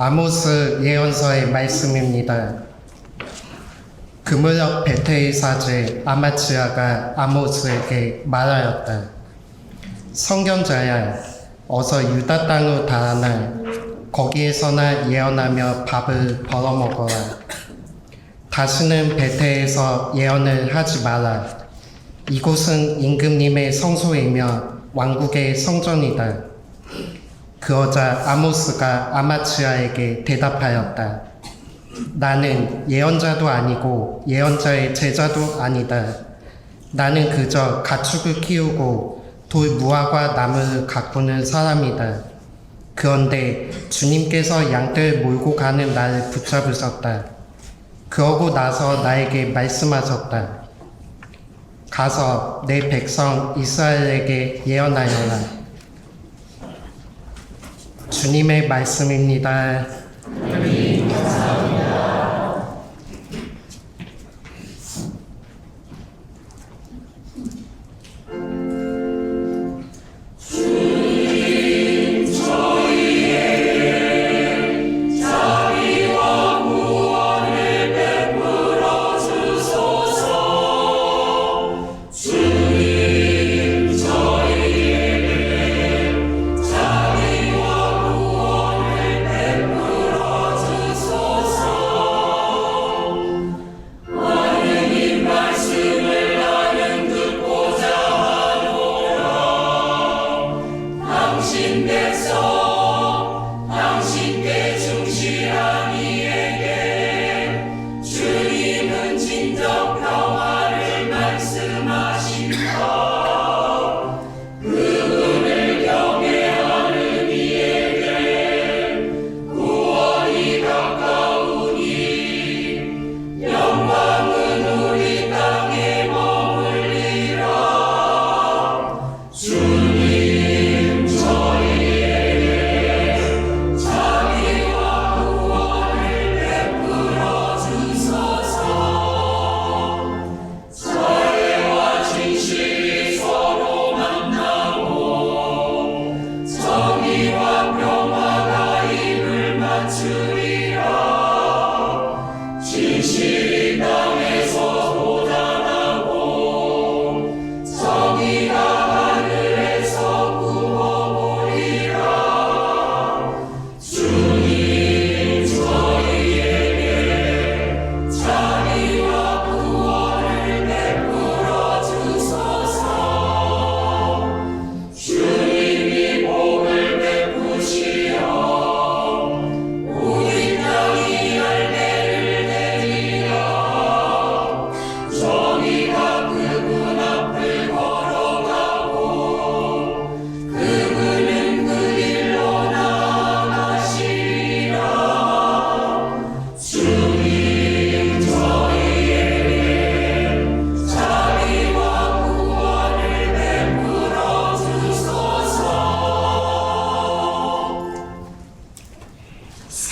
아모스 예언서의 말씀입니다. 그 무렵 베테의 사제 아마츠아가 아모스에게 말하였다. 선견자야, 어서 유다 땅으로 달아나 거기에서나 예언하며 밥을 벌어먹어라. 다시는 베테에서 예언을 하지 마라. 이곳은 임금님의 성소이며 왕국의 성전이다. 그러자 아모스가 아마츠아에게 대답하였다. 나는 예언자도 아니고 예언자의 제자도 아니다. 나는 그저 가축을 키우고 돌 무화과 나무를 가꾸는 사람이다. 그런데 주님께서 양떼를 몰고 가는 나를 붙잡으셨다. 그러고 나서 나에게 말씀하셨다. 가서 내 백성 이스라엘에게 예언하여라. 주님의 말씀입니다.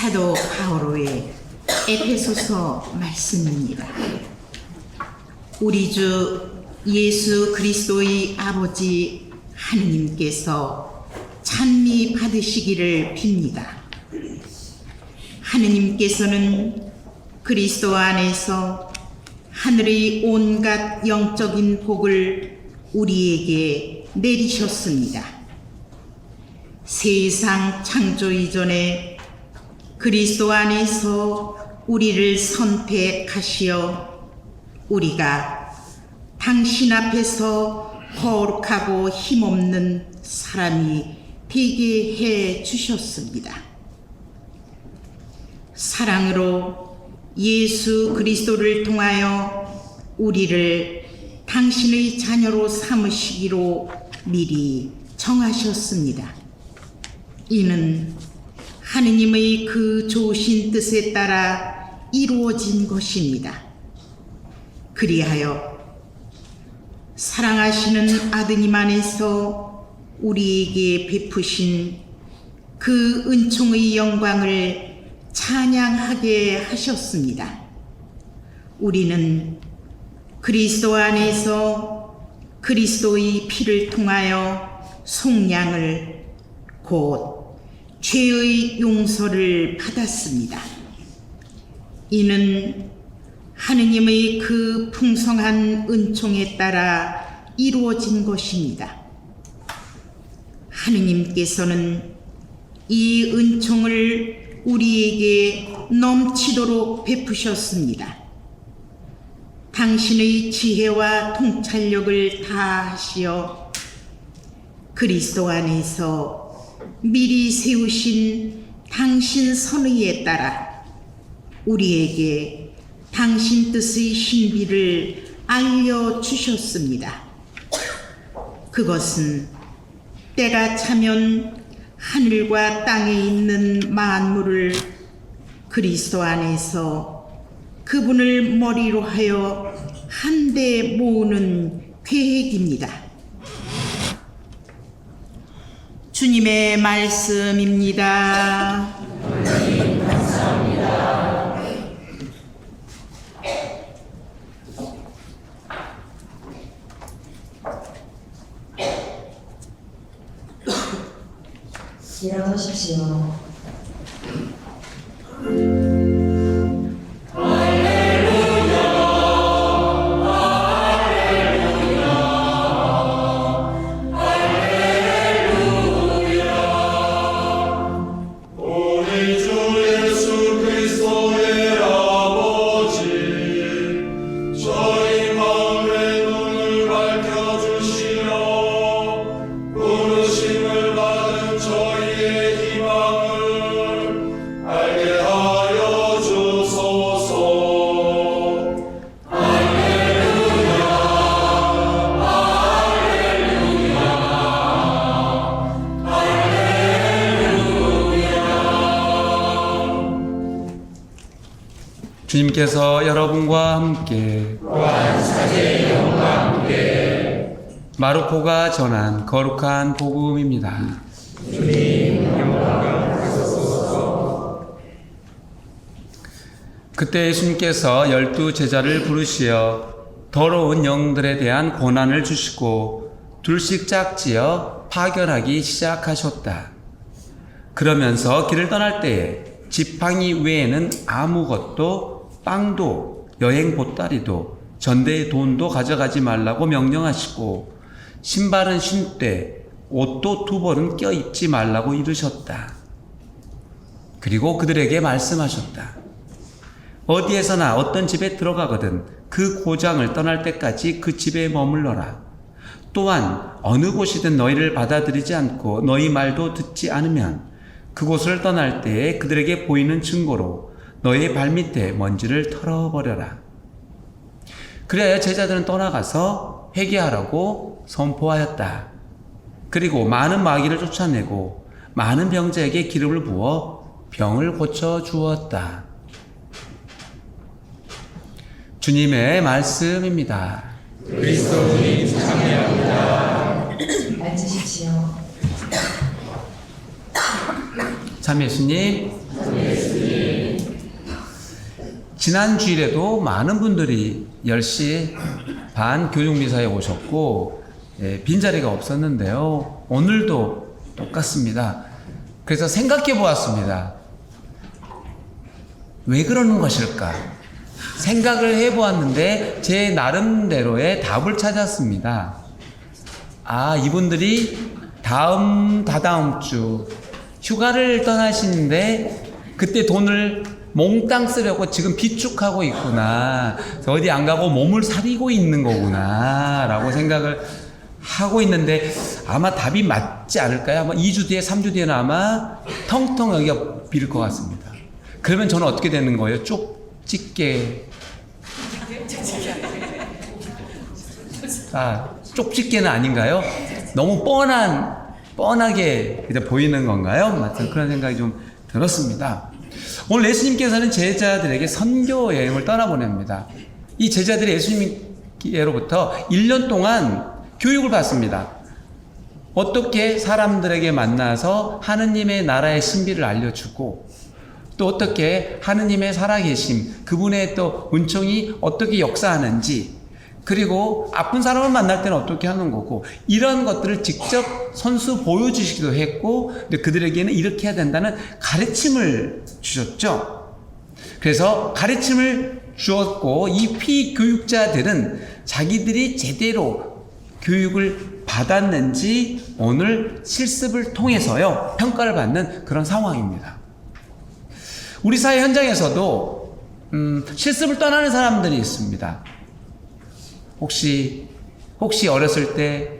사도 바오로의 에베소서 말씀입니다. 우리 주 예수 그리스도의 아버지 하느님께서 찬미 받으시기를 빕니다. 하느님께서는 그리스도 안에서 하늘의 온갖 영적인 복을 우리에게 내리셨습니다. 세상 창조 이전에 그리스도 안에서 우리를 선택하시어 우리가 당신 앞에서 거룩하고 힘없는 사람이 되게 해 주셨습니다. 사랑으로 예수 그리스도를 통하여 우리를 당신의 자녀로 삼으시기로 미리 정하셨습니다. 이는 하느님의 그 좋으신 뜻에 따라 이루어진 것입니다. 그리하여 사랑하시는 아드님 안에서 우리에게 베푸신 그 은총의 영광을 찬양하게 하셨습니다. 우리는 그리스도 안에서 그리스도의 피를 통하여 속량을 곧 죄의 용서를 받았습니다. 이는 하느님의 그 풍성한 은총에 따라 이루어진 것입니다. 하느님께서는 이 은총을 우리에게 넘치도록 베푸셨습니다. 당신의 지혜와 통찰력을 다하시어 그리스도 안에서 미리 세우신 당신 선의에 따라 우리에게 당신 뜻의 신비를 알려주셨습니다. 그것은 때가 차면 하늘과 땅에 있는 만물을 그리스도 안에서 그분을 머리로 하여 한데 모으는 계획입니다. 주님의 말씀입니다. 일어서십시오. 우리 주 예수 그리스도의 아버지, 저희 마음의 눈을 밝혀주시어 부르심을 받은 저희의 희망을 알게 하여 주소서. 주님께서 여러분과 함께 마르코가 전한 거룩한 복음입니다. 그때 예수님께서 12 제자를 부르시어 더러운 영들에 대한 고난을 주시고 둘씩 짝지어 파견하기 시작하셨다. 그러면서 길을 떠날 때에 지팡이 외에는 아무것도 빵도 여행 보따리도 전대의 돈도 가져가지 말라고 명령하시고 신발은 신되 옷도 2벌은 껴입지 말라고 이르셨다. 그리고 그들에게 말씀하셨다. 어디에서나 어떤 집에 들어가거든 그 고장을 떠날 때까지 그 집에 머물러라. 또한 어느 곳이든 너희를 받아들이지 않고 너희 말도 듣지 않으면 그곳을 떠날 때에 그들에게 보이는 증거로 너희의 발밑에 먼지를 털어버려라. 그래야 제자들은 떠나가서 회개하라고 선포하였다. 그리고 많은 마귀를 쫓아내고 많은 병자에게 기름을 부어 병을 고쳐 주었다. 주님의 말씀입니다. 그리스도 주님 찬미합니다. 앉으십시오. 참 예수님, 지난 주일에도 많은 분들이 10시 반 교육미사에 오셨고 빈자리가 없었는데요. 오늘도 똑같습니다. 그래서 생각해 보았습니다. 왜 그러는 것일까? 생각을 해 보았는데 제 나름대로의 답을 찾았습니다. 아, 이분들이 다다음 주 휴가를 떠나시는데 그때 돈을 몽땅 쓰려고 지금 비축하고 있구나. 어디 안 가고 몸을 사리고 있는 거구나 라고 생각을 하고 있는데 아마 답이 맞지 않을까요? 아마 2주 뒤에 3주 뒤에는 아마 텅텅 여기가 빌 것 같습니다. 그러면 저는 어떻게 되는 거예요? 쪽집게. 아, 쪽집게는 아닌가요? 너무 뻔하게 보이는 건가요? 맞은 그런 생각이 좀 들었습니다. 오늘 예수님께서는 제자들에게 선교 여행을 떠나보냅니다. 이 제자들이 예수님께로부터 1년 동안 교육을 받습니다. 어떻게 사람들에게 만나서 하느님의 나라의 신비를 알려주고 또 어떻게 하느님의 살아계심, 그분의 또 은총이 어떻게 역사하는지 그리고 아픈 사람을 만날 때는 어떻게 하는 거고, 이런 것들을 직접 선수 보여주시기도 했고, 근데 그들에게는 이렇게 해야 된다는 가르침을 주셨죠. 그래서 가르침을 주었고, 이 피교육자들은 자기들이 제대로 교육을 받았는지 오늘 실습을 통해서요, 평가를 받는 그런 상황입니다. 우리 사회 현장에서도 실습을 떠나는 사람들이 있습니다. 혹시 어렸을 때,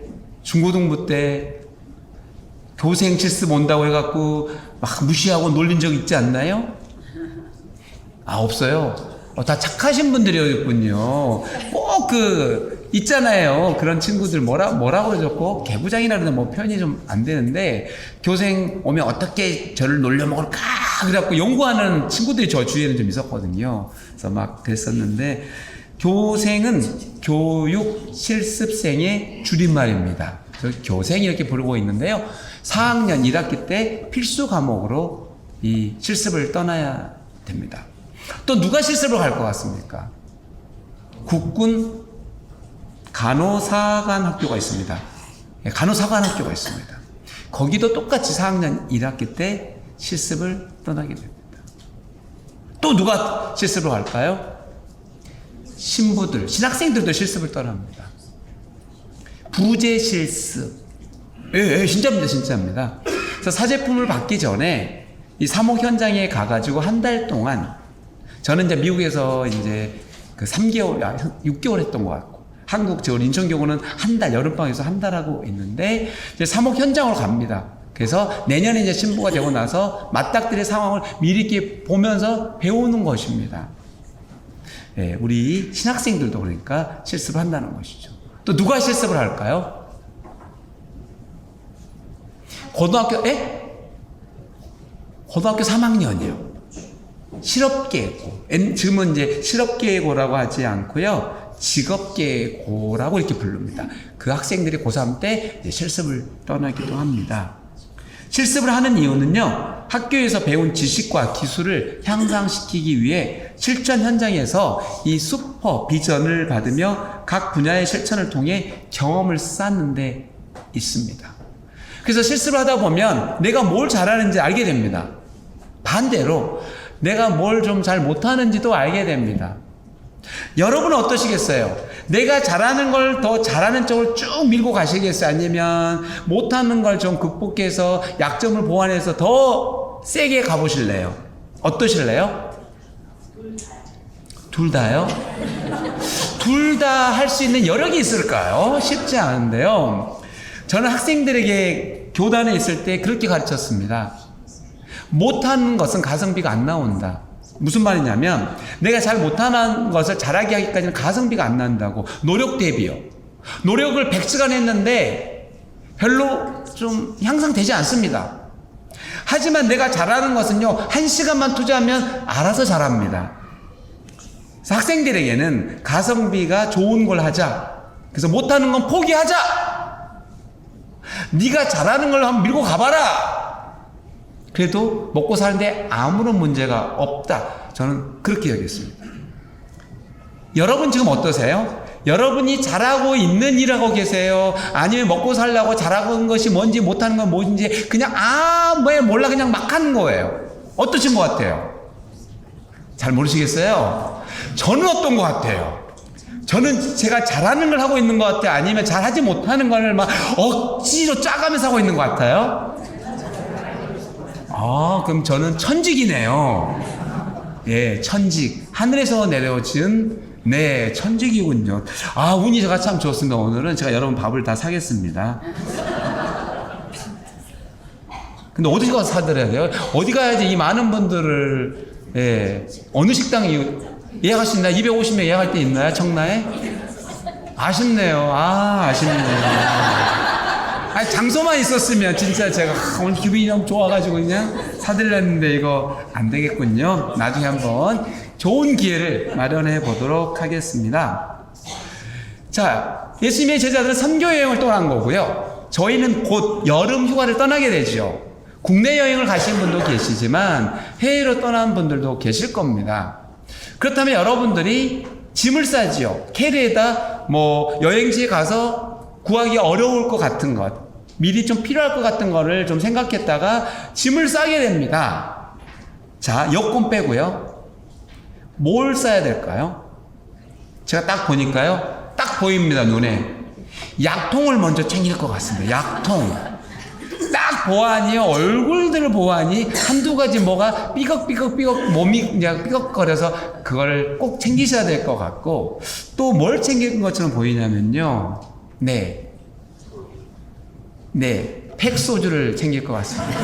중고등부 때 교생 실습 온다고 해갖고 막 무시하고 놀린 적 있지 않나요? 없어요. 다 착하신 분들이었군요. 꼭 있잖아요. 그런 친구들 뭐라고 그러죠? 개구장이라 그러면 뭐 표현이 좀 안 되는데, 교생 오면 어떻게 저를 놀려먹을까? 그래갖고 연구하는 친구들이 저 주위에는 좀 있었거든요. 그래서 막 그랬었는데, 교생은 교육 실습생의 줄임말입니다. 그래서 교생 이렇게 부르고 있는데요. 4학년 1학기 때 필수 과목으로 이 실습을 떠나야 됩니다. 또 누가 실습을 갈 것 같습니까? 국군 간호사관 학교가 있습니다. 간호사관 학교가 있습니다. 거기도 똑같이 4학년 1학기 때 실습을 떠나게 됩니다. 또 누가 실습을 갈까요? 신부들, 신학생들도 실습을 떠납니다. 부재 실습. 진짜입니다, 진짜입니다. 그래서 사제품을 받기 전에 이 사목 현장에 가가지고 한 달 동안, 저는 이제 미국에서 이제 6개월 했던 것 같고, 한국 저 인천교구는 한 달, 여름방학에서 한 달 하고 있는데, 이제 사목 현장으로 갑니다. 그래서 내년에 이제 신부가 되고 나서 맞닥뜨릴 상황을 미리 이렇게 보면서 배우는 것입니다. 우리 신학생들도 그러니까 실습을 한다는 것이죠. 또 누가 실습을 할까요? 고등학교 3학년이요. 실업계고. 지금은 이제 실업계고라고 하지 않고요, 직업계고라고 이렇게 부릅니다. 그 학생들이 고3 때 이제 실습을 떠나기도 합니다. 실습을 하는 이유는요, 학교에서 배운 지식과 기술을 향상시키기 위해 실전 현장에서 이 슈퍼비전을 받으며 각 분야의 실천을 통해 경험을 쌓는 데 있습니다. 그래서 실습을 하다 보면 내가 뭘 잘하는지 알게 됩니다. 반대로 내가 뭘 좀 잘 못하는지도 알게 됩니다. 여러분은 어떠시겠어요? 내가 잘하는 걸 더 잘하는 쪽으로 쭉 밀고 가시겠어요? 아니면 못하는 걸 좀 극복해서 약점을 보완해서 더 세게 가보실래요? 어떠실래요? 둘 다요? 둘 다 할 수 있는 여력이 있을까요? 쉽지 않은데요. 저는 학생들에게 교단에 있을 때 그렇게 가르쳤습니다. 못하는 것은 가성비가 안 나온다. 무슨 말이냐면, 내가 잘 못하는 것을 잘하게 하기까지는 가성비가 안 난다고. 노력 대비요. 노력을 100시간 했는데 별로 좀 향상되지 않습니다. 하지만 내가 잘하는 것은요, 1시간만 투자하면 알아서 잘합니다. 그래서 학생들에게는 가성비가 좋은 걸 하자. 그래서 못하는 건 포기하자. 네가 잘하는 걸 한번 밀고 가봐라. 그래도 먹고 사는데 아무런 문제가 없다. 저는 그렇게 여겼습니다. 여러분 지금 어떠세요? 여러분이 잘하고 있는 일 하고 계세요? 아니면 먹고 살려고 잘하고 있는 것이 뭔지 못하는 건 뭔지 그냥 몰라 그냥 막 하는 거예요? 어떠신 것 같아요? 잘 모르시겠어요? 저는 어떤 것 같아요? 저는 제가 잘하는 걸 하고 있는 것 같아요? 아니면 잘하지 못하는 걸 막 억지로 짜가면서 하고 있는 것 같아요? 그럼 저는 천직이네요. 예, 천직. 하늘에서 내려오신, 네, 천직이군요. 운이 제가 참 좋습니다. 오늘은 제가 여러분 밥을 다 사겠습니다. 근데 어디 가서 사드려야 돼요? 어디 가야지 이 많은 분들을, 어느 식당 예약할 수 있나요? 250명 예약할 때 있나요? 청라에? 아쉽네요. 아쉽네요. 장소만 있었으면 진짜 제가 오늘 기분이 너무 좋아가지고 그냥 사드렸는데 이거 안 되겠군요. 나중에 한번 좋은 기회를 마련해 보도록 하겠습니다. 자, 예수님의 제자들은 선교 여행을 떠난 거고요. 저희는 곧 여름 휴가를 떠나게 되죠. 국내 여행을 가신 분도 계시지만 해외로 떠난 분들도 계실 겁니다. 그렇다면 여러분들이 짐을 싸지요. 캐리에다 뭐 여행지에 가서 구하기 어려울 것 같은 것, 미리 좀 필요할 것 같은 거를 좀 생각했다가 짐을 싸게 됩니다. 자, 여권 빼고요. 뭘 싸야 될까요? 제가 딱 보니까요, 딱 보입니다, 눈에. 약통을 먼저 챙길 것 같습니다. 약통. 딱 보아하니, 얼굴들을 보아하니 한두 가지 뭐가 삐걱삐걱 몸이 그냥 삐걱거려서 그걸 꼭 챙기셔야 될 것 같고, 또 뭘 챙긴 것처럼 보이냐면요, 네, 팩소주를 챙길 것 같습니다.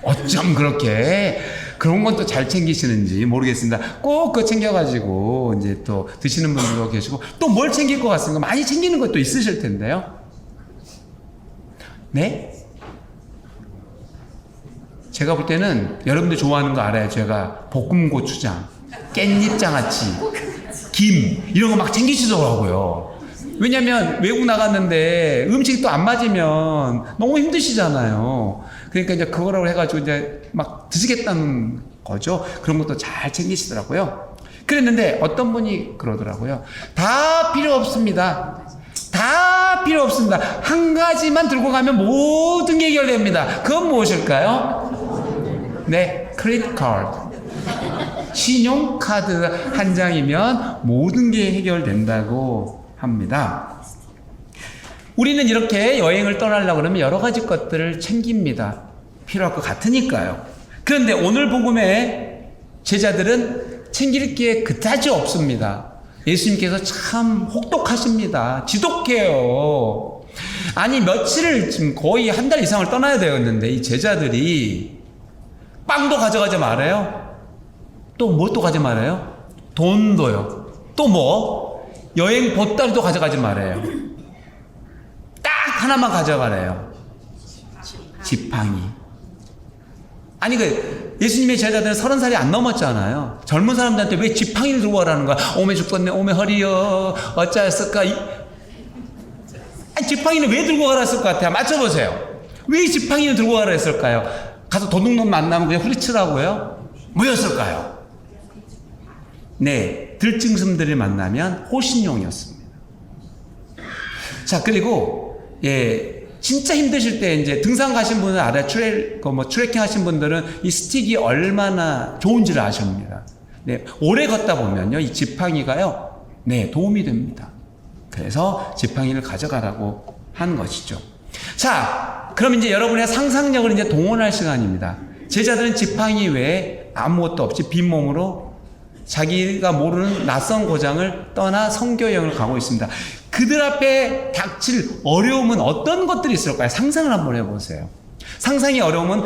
어쩜 그렇게 그런 건 또 잘 챙기시는지 모르겠습니다. 꼭 그거 챙겨가지고 이제 또 드시는 분들도 계시고, 또 뭘 챙길 것 같습니까? 많이 챙기는 것도 있으실 텐데요. 네? 제가 볼 때는 여러분들 좋아하는 거 알아요. 제가 볶음 고추장, 깻잎 장아찌, 김 이런 거 막 챙기시더라고요. 왜냐면 외국 나갔는데 음식이 또 안 맞으면 너무 힘드시잖아요. 그러니까 이제 그거라고 해가지고 이제 막 드시겠다는 거죠. 그런 것도 잘 챙기시더라고요. 그랬는데 어떤 분이 그러더라고요. 다 필요 없습니다. 다 필요 없습니다. 한 가지만 들고 가면 모든 게 해결됩니다. 그건 무엇일까요? 네, 크레딧 카드. 신용카드 한 장이면 모든 게 해결된다고 합니다. 우리는 이렇게 여행을 떠나려고 그러면 여러 가지 것들을 챙깁니다. 필요할 것 같으니까요. 그런데 오늘 복음의 제자들은 챙길 게 그다지 없습니다. 예수님께서 참 혹독하십니다. 지독해요. 아니, 며칠을 지금 거의 한 달 이상을 떠나야 되었는데 이 제자들이 빵도 가져가지 말아요. 또 뭐 또 가지 말아요? 돈도요. 또 뭐? 여행 보따리도 가져가지 말아요. 딱 하나만 가져가래요. 지팡이. 아니, 예수님의 제자들은 30살이 안 넘었잖아요. 젊은 사람들한테 왜 지팡이를 들고 가라는 거야? 오메 죽겠네, 오메 허리여, 어쩌했을까? 지팡이는 왜 들고 가라 했을 것 같아요? 맞춰보세요. 왜 지팡이를 들고 가라 했을까요? 가서 도둑놈 만나면 그냥 후리치라고요? 뭐였을까요? 네, 들짐승들을 만나면 호신용이었습니다. 자, 그리고, 진짜 힘드실 때 이제 등산 가신 분은 알아요. 트레킹 하신 분들은 이 스틱이 얼마나 좋은지를 아십니다. 네, 오래 걷다 보면요, 이 지팡이가요, 네, 도움이 됩니다. 그래서 지팡이를 가져가라고 한 것이죠. 자, 그럼 이제 여러분의 상상력을 이제 동원할 시간입니다. 제자들은 지팡이 외에 아무것도 없이 빈몸으로 자기가 모르는 낯선 고장을 떠나 선교 여행을 가고 있습니다. 그들 앞에 닥칠 어려움은 어떤 것들이 있을까요? 상상을 한번 해보세요. 상상이 어려움은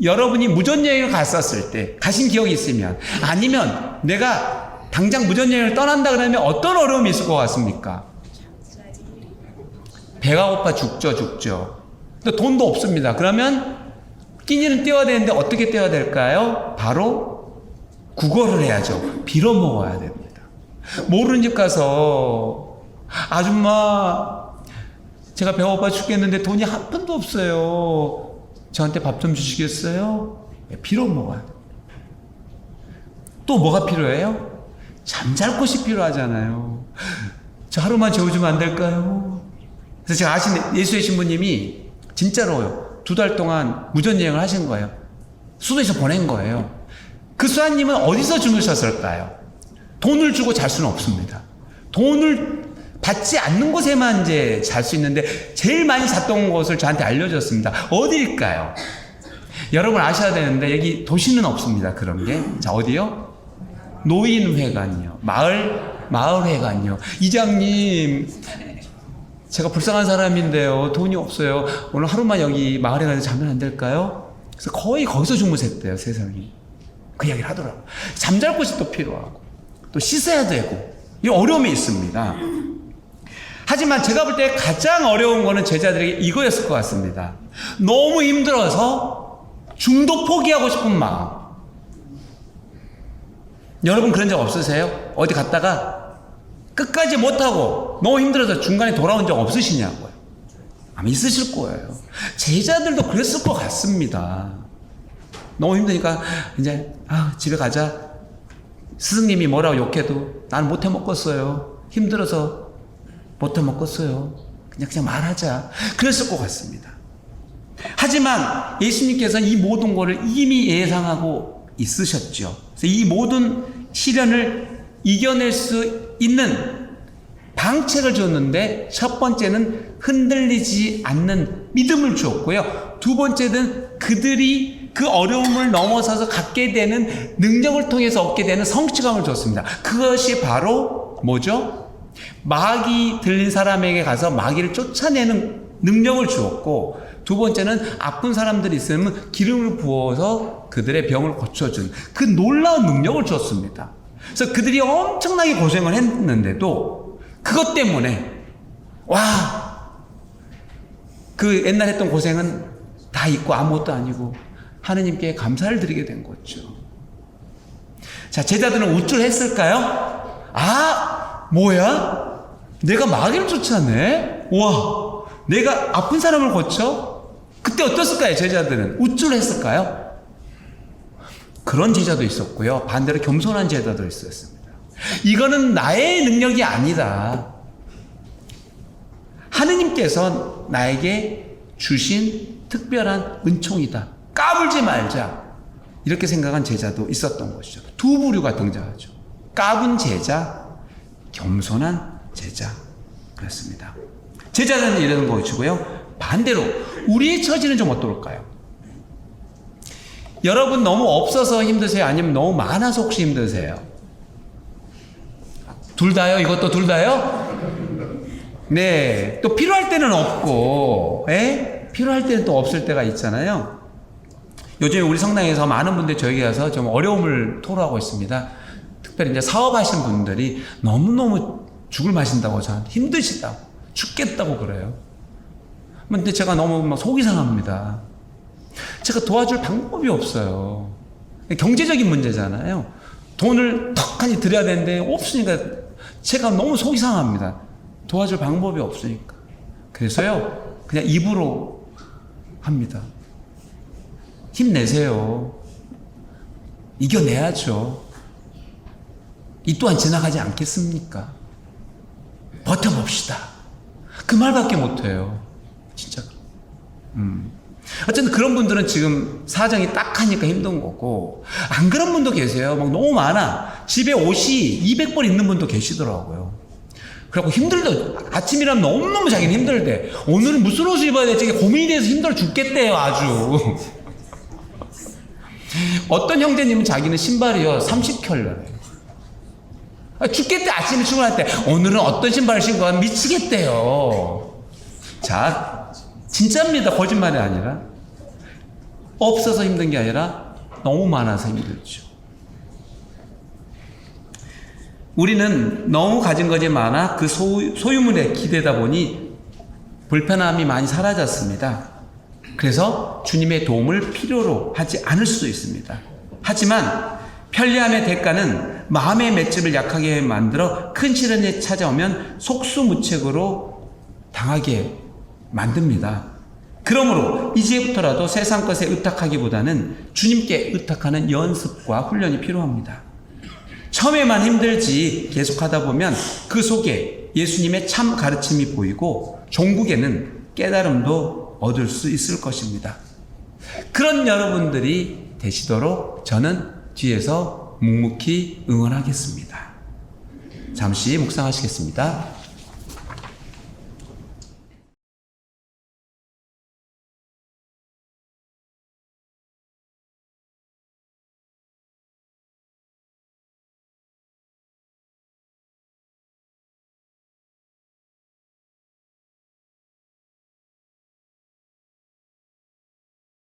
여러분이 무전여행을 갔었을 때, 가신 기억이 있으면, 아니면 내가 당장 무전여행을 떠난다 그러면 어떤 어려움이 있을 것 같습니까? 배가 고파 죽죠. 근데 돈도 없습니다. 그러면 끼니는 떼어야 되는데 어떻게 떼어야 될까요? 바로 구걸을 해야죠. 빌어 먹어야 됩니다. 모르는 집 가서 아줌마, 제가 배고파 죽겠는데 돈이 한 푼도 없어요. 저한테 밥 좀 주시겠어요? 빌어 먹어야 돼요. 또 뭐가 필요해요? 잠잘 곳이 필요하잖아요. 저 하루만 재워주면 안 될까요? 그래서 제가 아시는 예수의 신부님이 진짜로요, 2달 동안 무전여행을 하신 거예요. 수도에서 보낸 거예요. 그 수아님은 어디서 주무셨을까요? 돈을 주고 잘 수는 없습니다. 돈을 받지 않는 곳에만 이제 잘 수 있는데 제일 많이 잤던 곳을 저한테 알려줬습니다. 어디일까요? 여러분 아셔야 되는데 여기 도시는 없습니다. 그런 게. 자, 어디요? 노인회관이요. 마을회관이요. 이장님, 제가 불쌍한 사람인데요, 돈이 없어요. 오늘 하루만 여기 마을회관에서 자면 안 될까요? 그래서 거의 거기서 주무셨대요, 세상이. 그 이야기를 하더라고요. 잠잘 곳이 또 필요하고, 또 씻어야 되고, 이 어려움이 있습니다. 하지만 제가 볼 때 가장 어려운 거는 제자들에게 이거였을 것 같습니다. 너무 힘들어서 중도 포기하고 싶은 마음. 여러분 그런 적 없으세요? 어디 갔다가 끝까지 못하고 너무 힘들어서 중간에 돌아온 적 없으시냐고요? 아마 있으실 거예요. 제자들도 그랬을 것 같습니다. 너무 힘드니까 이제 집에 가자. 스승님이 뭐라고 욕해도 나는 못해 먹겠어요. 힘들어서 못해 먹겠어요. 그냥 말하자. 그랬을 것 같습니다. 하지만 예수님께서는 이 모든 것을 이미 예상하고 있으셨죠. 그래서 이 모든 시련을 이겨낼 수 있는 방책을 줬는데, 첫 번째는 흔들리지 않는 믿음을 주었고요. 두 번째는 그들이 그 어려움을 넘어서서 갖게 되는 능력을 통해서 얻게 되는 성취감을 줬습니다. 그것이 바로 뭐죠? 마귀 들린 사람에게 가서 마귀를 쫓아내는 능력을 주었고, 두 번째는 아픈 사람들이 있으면 기름을 부어서 그들의 병을 고쳐준 그 놀라운 능력을 주었습니다. 그래서 그들이 엄청나게 고생을 했는데도 그것 때문에 그 옛날 했던 고생은 다 잊고 아무것도 아니고 하느님께 감사를 드리게 된 거죠. 자, 제자들은 우쭐했을까요? 뭐야? 내가 마귀를 쫓아내? 와, 내가 아픈 사람을 고쳐? 그때 어땠을까요? 제자들은 우쭐했을까요? 그런 제자도 있었고요. 반대로 겸손한 제자도 있었습니다. 이거는 나의 능력이 아니다. 하느님께서 나에게 주신 특별한 은총이다. 까불지 말자. 이렇게 생각한 제자도 있었던 것이죠. 두 부류가 등장하죠. 까분 제자, 겸손한 제자. 그렇습니다. 제자는 이런 것이고요. 반대로 우리의 처지는 좀 어떨까요? 여러분 너무 없어서 힘드세요? 아니면 너무 많아서 혹시 힘드세요? 둘 다요? 이것도 둘 다요? 네. 또 필요할 때는 없고, 필요할 때는 또 없을 때가 있잖아요. 요즘에 우리 성당에서 많은 분들이 저에게 와서 좀 어려움을 토로하고 있습니다. 특별히 이제 사업하시는 분들이 너무너무 죽을 마신다고 저한테 힘드시다고, 죽겠다고 그래요. 근데 제가 너무 속이 상합니다. 제가 도와줄 방법이 없어요. 경제적인 문제잖아요. 돈을 턱하니 드려야 되는데 없으니까 제가 너무 속이 상합니다. 도와줄 방법이 없으니까. 그래서요, 그냥 입으로 합니다. 힘내세요. 이겨내야죠. 이 또한 지나가지 않겠습니까? 버텨봅시다. 그 말밖에 못해요. 진짜. 어쨌든 그런 분들은 지금 사정이 딱하니까 힘든 거고, 안 그런 분도 계세요. 막 너무 많아. 집에 옷이 200벌 있는 분도 계시더라고요. 그래갖고 힘들다. 아침이라면 너무너무 자기는 힘들대. 오늘은 무슨 옷을 입어야 될지 고민이 돼서 힘들어 죽겠대요, 아주. 어떤 형제님은 자기는 신발이요, 30켤레래요. 죽겠대. 아침에 출근할 때 오늘은 어떤 신발을 신고 가면 미치겠대요. 자, 진짜입니다. 거짓말이 아니라. 없어서 힘든 게 아니라 너무 많아서 힘들죠. 우리는 너무 가진 것이 많아 그 소유물에 기대다 보니 불편함이 많이 사라졌습니다. 그래서 주님의 도움을 필요로 하지 않을 수도 있습니다. 하지만 편리함의 대가는 마음의 맷집을 약하게 만들어 큰 시련이 찾아오면 속수무책으로 당하게 만듭니다. 그러므로 이제부터라도 세상 것에 의탁하기보다는 주님께 의탁하는 연습과 훈련이 필요합니다. 처음에만 힘들지 계속하다 보면 그 속에 예수님의 참 가르침이 보이고 종국에는 깨달음도 얻을 수 있을 것입니다. 그런 여러분들이 되시도록 저는 뒤에서 묵묵히 응원하겠습니다. 잠시 묵상하시겠습니다.